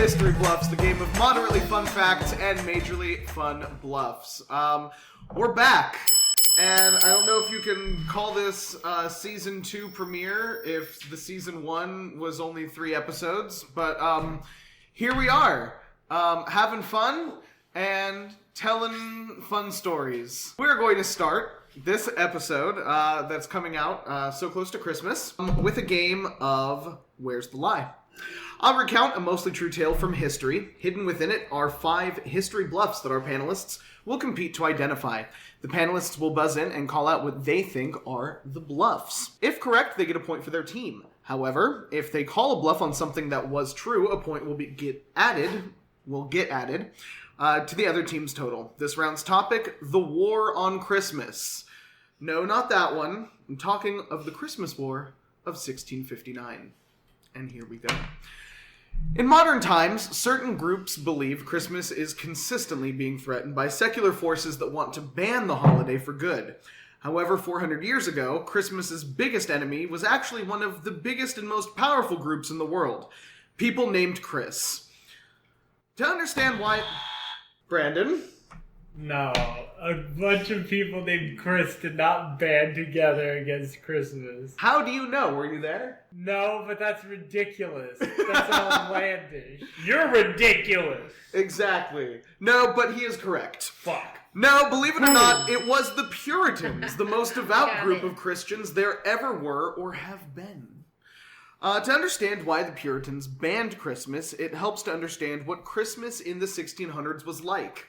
History Bluffs, the game of moderately fun facts and majorly fun bluffs. We're back, and I don't know if you can call this Season 2 premiere if the Season 1 was only 3 episodes, but here we are, having fun and telling fun stories. We're going to start this episode that's coming out so close to Christmas with a game of Where's the Lie? I'll recount a mostly true tale from history. Hidden within it are 5 history bluffs that our panelists will compete to identify. The panelists will buzz in and call out what they think are the bluffs. If correct, they get a point for their team. However, if they call a bluff on something that was true, a point will get added to the other team's total. This round's topic, the War on Christmas. No, not that one. I'm talking of the Christmas War of 1659. And here we go. In modern times, certain groups believe Christmas is consistently being threatened by secular forces that want to ban the holiday for good. However, 400 years ago, Christmas's biggest enemy was actually one of the biggest and most powerful groups in the world. People named Chris. To understand why... Brandon? No, a bunch of people named Chris did not band together against Christmas. How do you know? Were you there? No, but that's ridiculous. That's outlandish. You're ridiculous. Exactly. No, but he is correct. Fuck. No, believe it or not, it was the Puritans, the most devout group of Christians there ever were or have been. To understand why the Puritans banned Christmas, it helps to understand what Christmas in the 1600s was like.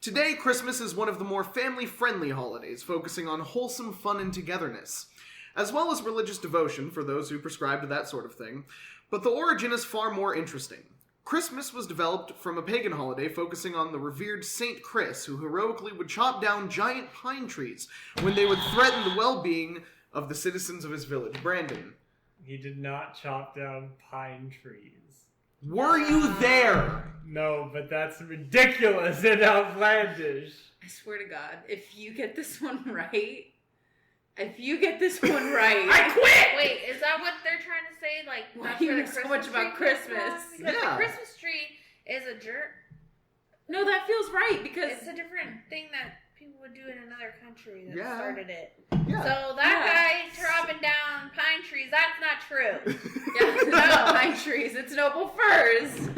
Today, Christmas is one of the more family-friendly holidays, focusing on wholesome fun and togetherness, as well as religious devotion for those who prescribe to that sort of thing, but the origin is far more interesting. Christmas was developed from a pagan holiday focusing on the revered Saint Chris, who heroically would chop down giant pine trees when they would threaten the well-being of the citizens of his village. Brandon. He did not chop down pine trees. Were you there? No, but that's ridiculous and outlandish. I swear to God, if you get this one right, I quit! Wait, is that what they're trying to say? Like, why that's do you where know the so Christmas much about tree comes Christmas? from? Because Yeah. the Christmas tree is a jerk. No, that feels right, because... It's a different thing that people would do in another country that Yeah. started it. Yeah. So that guy chopping down pine trees, that's not true. Yeah, it's not pine trees, it's noble firs.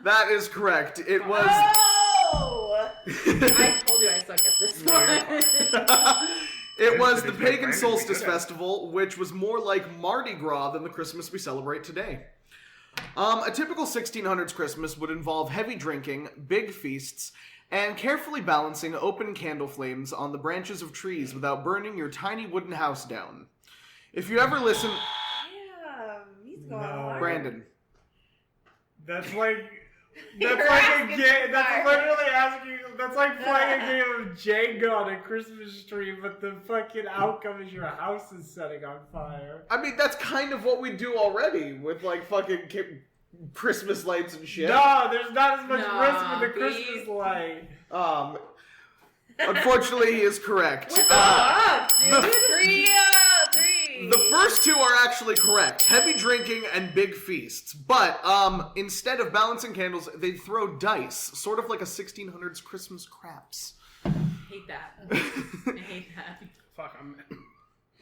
That is correct. It was... Oh! I told you I suck at this one. It was the pagan solstice festival, which was more like Mardi Gras than the Christmas we celebrate today. A typical 1600s Christmas would involve heavy drinking, big feasts, and carefully balancing open candle flames on the branches of trees without burning your tiny wooden house down. If you ever listen... Damn, he's going No. hard. Brandon. That's like You're a asking game. for That's fire. literally asking. That's like playing a game of Jenga on a Christmas tree, but the fucking outcome is your house is setting on fire. I mean, that's kind of what we do already with, like, fucking Christmas lights and shit. No, there's not as much Nah, risk with the B. Christmas light. Unfortunately, he is correct. Fuck, dude. Three. The first 2 are actually correct. Heavy drinking and big feasts. But, instead of balancing candles, they throw dice. Sort of like a 1600s Christmas craps. I hate that. I hate that. Fuck, I'm.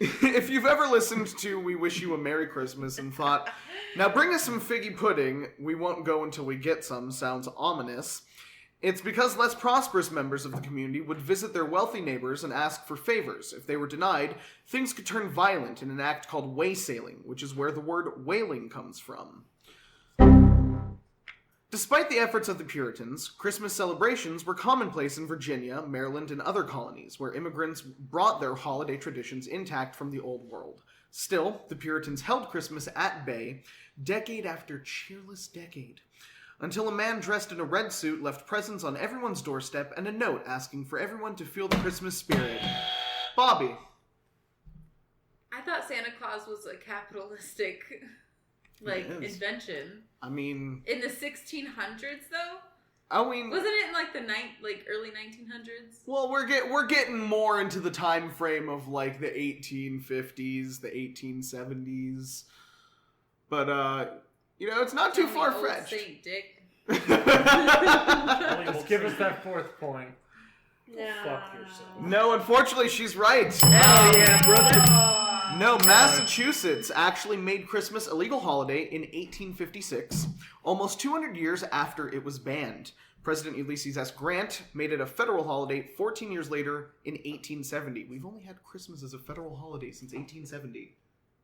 If you've ever listened to We Wish You a Merry Christmas and thought, now bring us some figgy pudding, we won't go until we get some, sounds ominous, it's because less prosperous members of the community would visit their wealthy neighbors and ask for favors. If they were denied, things could turn violent in an act called waysailing, which is where the word wailing comes from. Despite the efforts of the Puritans, Christmas celebrations were commonplace in Virginia, Maryland, and other colonies, where immigrants brought their holiday traditions intact from the Old World. Still, the Puritans held Christmas at bay, decade after cheerless decade, until a man dressed in a red suit left presents on everyone's doorstep and a note asking for everyone to feel the Christmas spirit. Bobby. I thought Santa Claus was a capitalistic, invention. I mean... In the 1600s, though? I mean... Wasn't it in, the early 1900s? Well, we're getting more into the time frame of, the 1850s, the 1870s. But, it's not too Tell me, old far-fetched. Saint Dick. Just give us that fourth point. No. Fuck yourself. No, unfortunately, she's right. Hell yeah, brother. No, Massachusetts actually made Christmas a legal holiday in 1856, almost 200 years after it was banned. President Ulysses S. Grant made it a federal holiday 14 years later in 1870. We've only had Christmas as a federal holiday since 1870.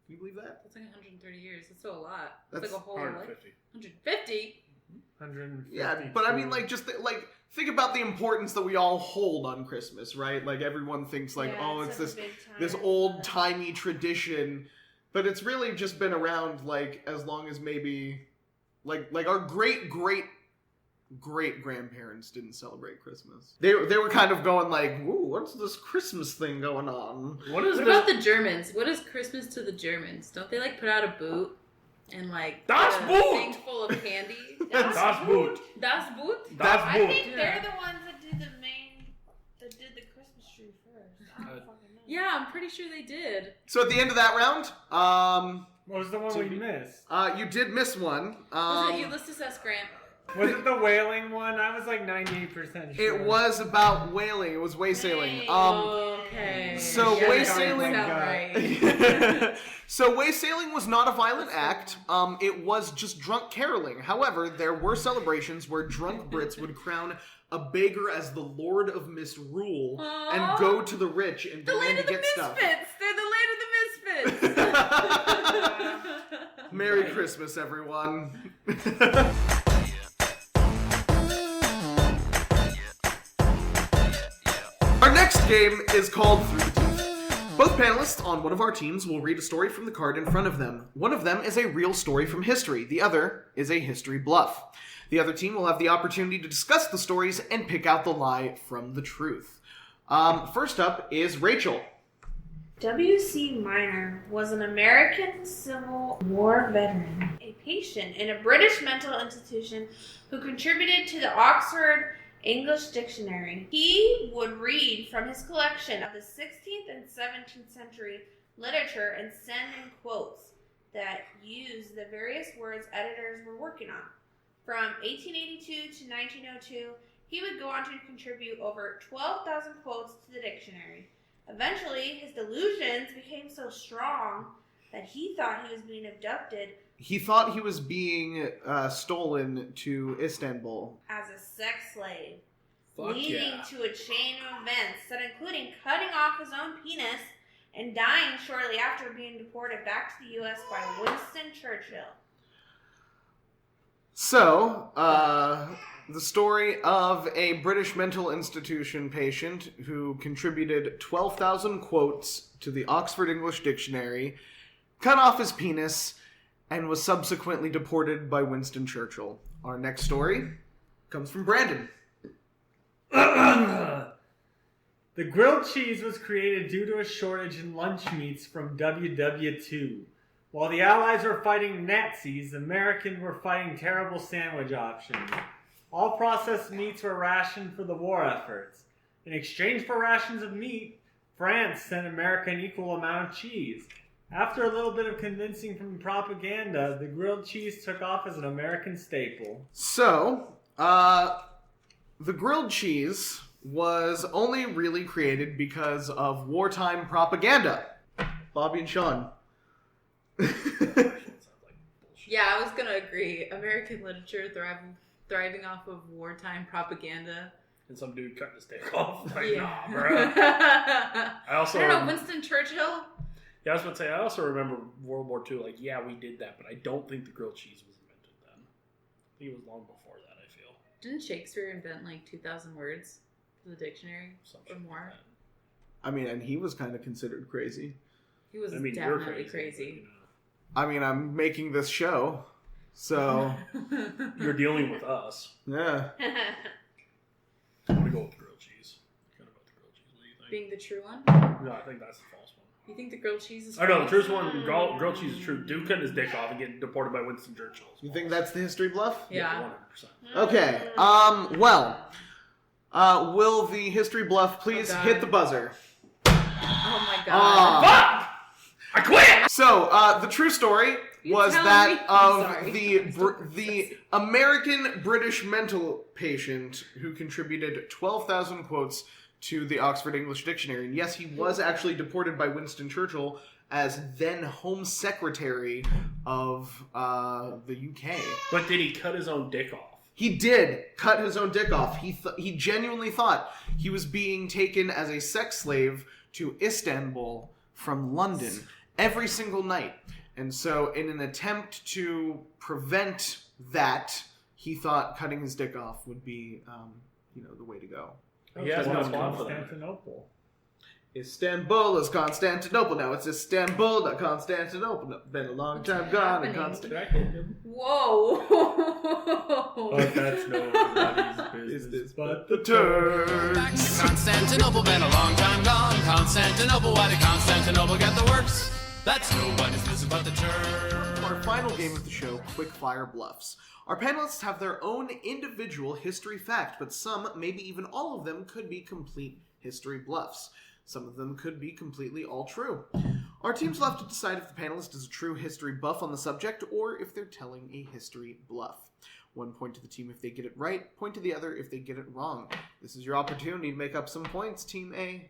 Can you believe that? That's like 130 years. That's still a lot. That's That's like a whole life. 150. 150? 150. Yeah, but I mean, like, just think about the importance that we all hold on Christmas, right? Like, everyone thinks like, Yeah, oh, it's such a this big this time. old-timey tradition, but it's really just been around like as long as maybe like our great grandparents didn't celebrate Christmas. They were kind of going like, "Ooh, what's this Christmas thing going on?" What is What this? about the Germans? What is Christmas to the Germans? Don't they like put out a boot and like Das put a Boot! thing full of candy? Das Boot. Das Boot? Das I Boot. think Yeah. they're the ones that did the Christmas tree first. I don't fucking know. Yeah, I'm pretty sure they did. So at the end of that round, What was the one we missed? you did miss one. Was it Ulysses S. Grant? Was it the whaling one? I was like 98% sure. It was about whaling. It was waysailing. Hey. Okay. so Yeah, waysailing- that sounds right. So waysailing was not a violent act. It was just drunk caroling. However, there were celebrations where drunk Brits would crown a beggar as the Lord of Misrule and Aw. go to the rich and The demand land to of the get misfits. stuff. They're the land of the misfits. Merry Christmas, everyone. Our next game is called Through the Teeth. Both panelists on one of our teams will read a story from the card in front of them. One of them is a real story from history. The other is a history bluff. The other team will have the opportunity to discuss the stories and pick out the lie from the truth. First up is Rachel. W.C. Minor was an American Civil War veteran, a patient in a British mental institution who contributed to the Oxford English Dictionary. He would read from his collection of the 16th and 17th century literature and send in quotes that used the various words editors were working on. From 1882 to 1902, he would go on to contribute over 12,000 quotes to the dictionary. Eventually, his delusions became so strong that he thought he was being abducted He thought he was being stolen to Istanbul. as a sex slave, Fuck leading yeah. to a chain of events that including cutting off his own penis and dying shortly after being deported back to the U.S. by Winston Churchill. So, the story of a British mental institution patient who contributed 12,000 quotes to the Oxford English Dictionary, cut off his penis, and was subsequently deported by Winston Churchill. Our next story comes from Brandon. The grilled cheese was created due to a shortage in lunch meats from WW2. While the Allies were fighting Nazis, Americans were fighting terrible sandwich options. All processed meats were rationed for the war efforts. In exchange for rations of meat, France sent America an equal amount of cheese. After a little bit of convincing from propaganda, the grilled cheese took off as an American staple. So, the grilled cheese was only really created because of wartime propaganda. Bobby and Sean. Yeah, I was gonna agree. American literature thriving off of wartime propaganda. And some dude cutting his dick off. Like, Yeah. nah, bro. I don't know, Winston Churchill? Yeah, I was about to say, I also remember World War II, like, yeah, we did that, but I don't think the grilled cheese was invented then. I think it was long before that, I feel. Didn't Shakespeare invent like 2,000 words for the dictionary? Some Or shit more. like that. I mean, and he was kind of considered crazy. He was I mean, you're definitely crazy. crazy. I mean, I'm making this show, so But, you know, you're dealing with us. yeah. I'm going to go with the grilled cheese. Kind of about the grilled cheese. What do you think? Being the true one? No, I think that's the false one. You think the grilled cheese is Oh, no, the false? truth one, grilled cheese is true. Dude cutting his dick off and getting deported by Winston Churchill. You think that's the history bluff? Yeah. 100%. Okay. Will the history bluff please Oh, God. hit the buzzer? Oh my god. Ah. Fuck! I quit! So, the true story was tell that me. of Sorry. the American British mental patient who contributed 12,000 quotes to the Oxford English Dictionary. And yes, he was actually deported by Winston Churchill as then Home Secretary of the UK. But did he cut his own dick off? He did cut his own dick off. He genuinely thought he was being taken as a sex slave to Istanbul from London every single night. And so in an attempt to prevent that, he thought cutting his dick off would be, the way to go. He has no spot for that. Constantinople. Istanbul is Constantinople now. It's Istanbul, not Constantinople. No, been a long time gone. And Whoa. But that's nobody's business. Is this but the turn? Constantinople, been a long time gone. Constantinople, why did Constantinople get the works? That's nobody's business but the turn. Our final game of the show, Quickfire Bluffs. Our panelists have their own individual history fact, but some, maybe even all of them, could be complete history bluffs. Some of them could be completely all true. Our team's left to decide if the panelist is a true history buff on the subject or if they're telling a history bluff. 1 point to the team if they get it right, point to the other if they get it wrong. This is your opportunity to make up some points, Team A.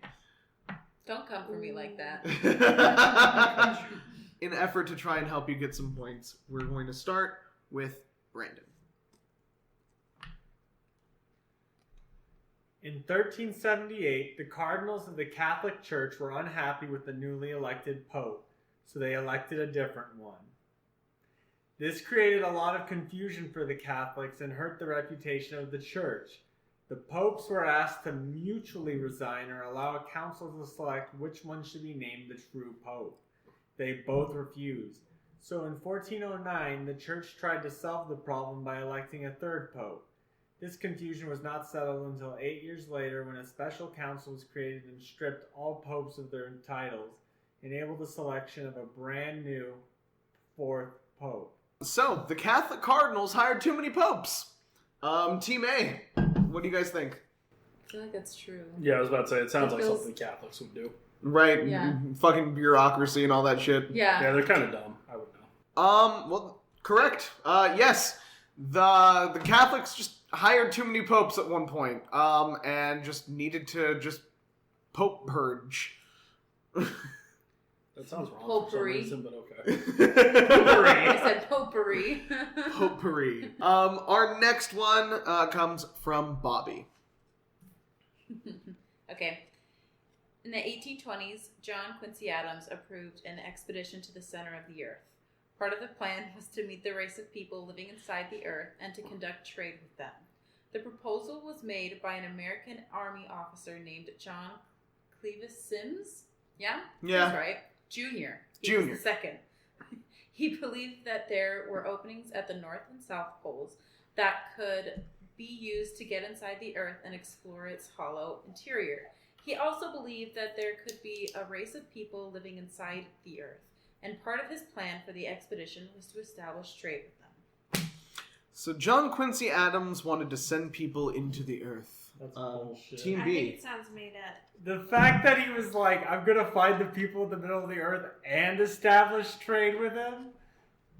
Don't come for me like that. In an effort to try and help you get some points, we're going to start with Brandon. In 1378, the cardinals of the Catholic Church were unhappy with the newly elected pope, so they elected a different one. This created a lot of confusion for the Catholics and hurt the reputation of the church. The popes were asked to mutually resign or allow a council to select which one should be named the true pope. They both refused. So in 1409, the church tried to solve the problem by electing a third pope. This confusion was not settled until 8 years later when a special council was created and stripped all popes of their titles, enabled the selection of a brand new fourth pope. So, the Catholic cardinals hired too many popes. Team A, what do you guys think? I feel like that's true. Yeah, I was about to say, it sounds It like feels- something Catholics would do. Right? Yeah. Fucking bureaucracy and all that shit. Yeah. Yeah, they're kind of dumb. I would know. Well, correct. Yes. The Catholics just hired too many popes at one point, and just needed to just pope purge. That sounds wrong Potpourri. for some reason, but okay. I said potpourri. Potpourri. Our next one comes from Bobby. Okay. In the 1820s, John Quincy Adams approved an expedition to the center of the earth. Part of the plan was to meet the race of people living inside the earth and to conduct trade with them. The proposal was made by an American Army officer named John Clevis Sims. Yeah? Yeah. That's right. Junior. He Junior. was the second. He believed that there were openings at the North and South Poles that could be used to get inside the earth and explore its hollow interior. He also believed that there could be a race of people living inside the earth, and part of his plan for the expedition was to establish trade with them. So John Quincy Adams wanted to send people into the earth. That's bullshit. Team I B. think it sounds made up. The fact that he was like, I'm going to find the people in the middle of the earth and establish trade with them,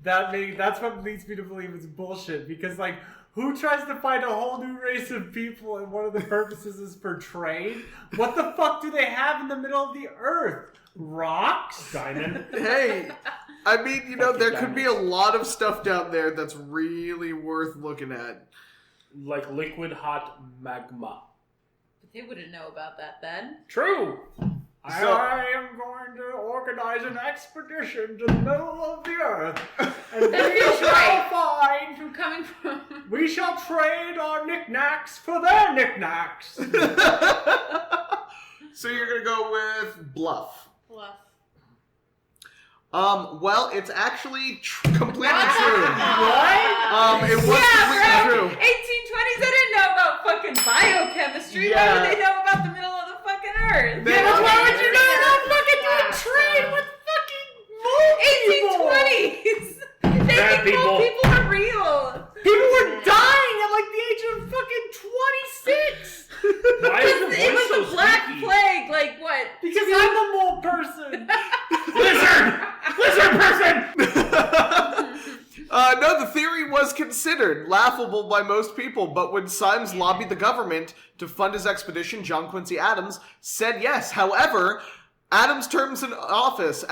that's what leads me to believe it's bullshit. Because, like, who tries to find a whole new race of people and one of the purposes is for trade? What the fuck do they have in the middle of the earth? Rocks? Diamond. Hey, I mean, Fucking there could be a diamonds. lot of stuff down there that's really worth looking at. Like liquid hot magma. But they wouldn't know about that then. True! So- I am going to organize an expedition to the middle of the earth, and That we feels shall right. find, From coming from... we shall trade our knickknacks for their knickknacks. So you're gonna go with bluff. Bluff. Well, it's actually completely true. What? It was Yeah, completely bro! true. 1820s, they didn't know about fucking biochemistry. Yeah. Why would they know about the middle of the fucking earth? They- Yeah, but why would you know about fucking Yeah, trade so- with fucking moon people? 1820s! They Bad think people. old people are real. People were dying at like the age of fucking 26. Why is your It voice was so the Black squeaky? Plague, like what? Because I'm a mole person. Lizard! Lizard laughable by most people, but when Symes lobbied the government to fund his expedition, John Quincy Adams said yes. However, Adams' term in office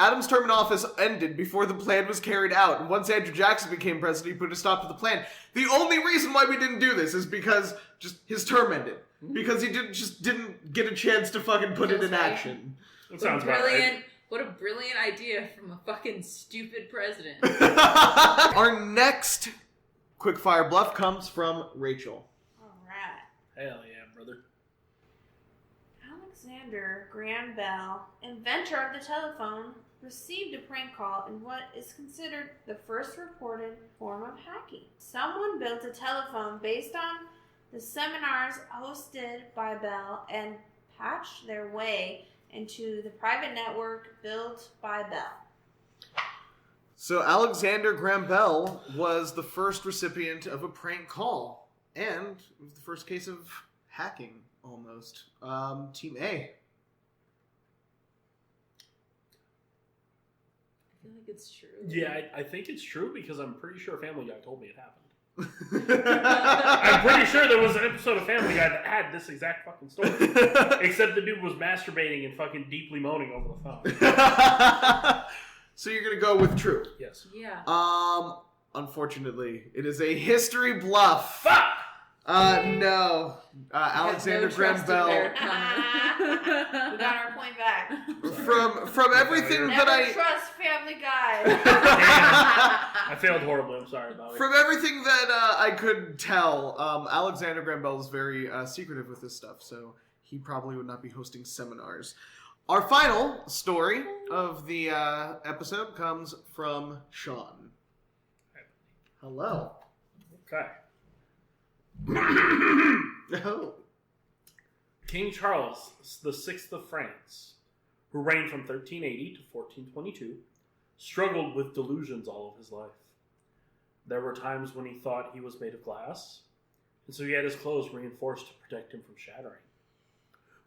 ended before the plan was carried out. And once Andrew Jackson became president, he put a stop to the plan. The only reason why we didn't do this is because just his term ended. Because he didn't get a chance to fucking put it in action. That sounds about right. What a brilliant idea from a fucking stupid president. Our next quickfire bluff comes from Rachel. All right. Hell yeah, brother. Alexander Graham Bell, inventor of the telephone, received a prank call in what is considered the first reported form of hacking. Someone built a telephone based on the seminars hosted by Bell and patched their way into the private network built by Bell. So Alexander Graham Bell was the first recipient of a prank call, and it was the first case of hacking, almost. Team A. I feel like it's true. Yeah, I think it's true because I'm pretty sure Family Guy told me it happened. I'm pretty sure there was an episode of Family Guy that had this exact fucking story. Except the dude was masturbating and fucking deeply moaning over the phone. So you're gonna go with true. Yes. Yeah. Unfortunately, it is a history bluff. Fuck! No. Alexander Graham Bell. We got our point back. From everything that Never trust Family Guy. Damn. I failed horribly. I'm sorry about it. From everything that I could tell, Alexander Graham Bell is very secretive with this stuff, so he probably would not be hosting seminars. Our final story of the episode comes from Sean. Hello. Okay. Oh. King Charles VI of France, who reigned from 1380 to 1422, struggled with delusions all of his life. There were times when he thought he was made of glass, and so he had his clothes reinforced to protect him from shattering.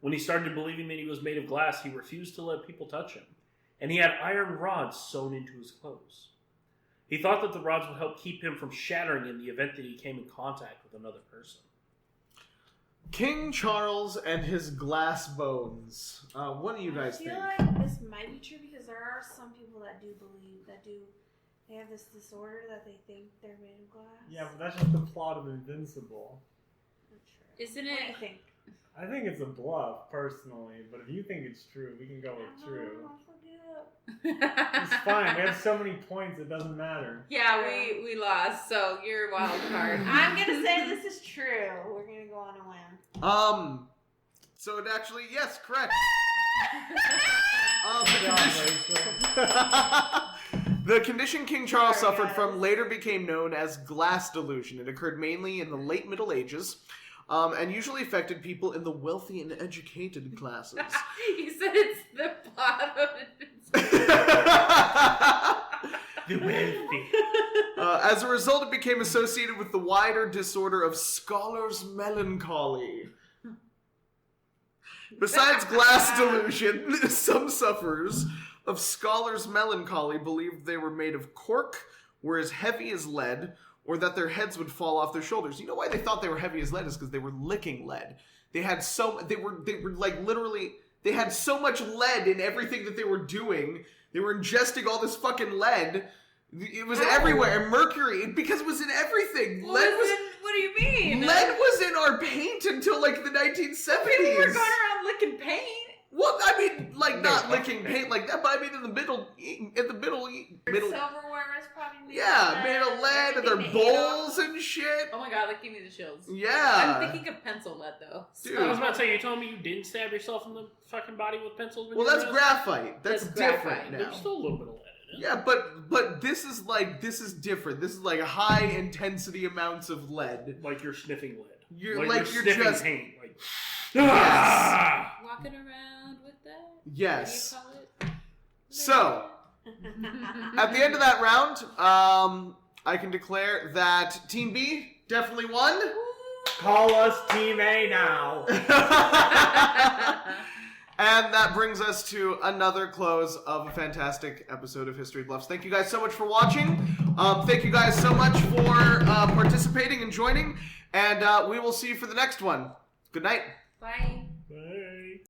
When he started believing that he was made of glass, he refused to let people touch him, and he had iron rods sewn into his clothes. He thought that the rods would help keep him from shattering in the event that he came in contact with another person. King Charles and his glass bones. What do you guys think? I feel like this might be true because there are some people that do believe they have this disorder that they think they're made of glass. Yeah, but that's just the plot of Invincible. Not true. Isn't What do it? you think? I think it's a bluff, personally, but if you think it's true, we can go with true. I forget. It's fine. We have so many points, it doesn't matter. Yeah, we lost, so you're a wild card. I'm gonna say this is true. We're gonna go on a win. So it actually, yes, correct. The condition King Charles suffered from later became known as glass delusion. It occurred mainly in the late Middle Ages, and usually affected people in the wealthy and educated classes. You said it's the plot of Invincible. The wealthy. As a result, it became associated with the wider disorder of scholar's melancholy. Besides glass delusion, some sufferers of scholar's melancholy believed they were made of cork, were as heavy as lead, or that their heads would fall off their shoulders. You know why they thought they were heavy as lead is because they were licking lead. They had they were like literally, they had so much lead in everything that they were doing. They were ingesting all this fucking lead. It was everywhere. And mercury, because it was in everything. What do you mean? Lead was in our paint until like the 1970s. People were going around licking paint. Well, I mean, like not licking paint like that, but I mean in the middle. Silverware is probably made Yeah, made of lead, and their Everything they bowls ate and shit. Oh my god, that gave me the chills. Yeah. I'm thinking of pencil lead though. Dude. I was about to say, you told me you didn't stab yourself in the fucking body with pencils when Well, you were that's in graphite. That's That's different graphite. now. There's still a little bit of lead in it. Yeah, but this is different. This is like high intensity amounts of lead. Like you're sniffing lead. You're like like you're you're sniffing just paint. Like, Yes. Walking around with that? Yes. What do you call it? So at the end of that round, I can declare that Team B definitely won. Call us Team A now. And that brings us to another close of a fantastic episode of History Bluffs. Thank you guys so much for watching. Thank you guys so much for participating and joining. And we will see you for the next one. Good night. Bye. Bye.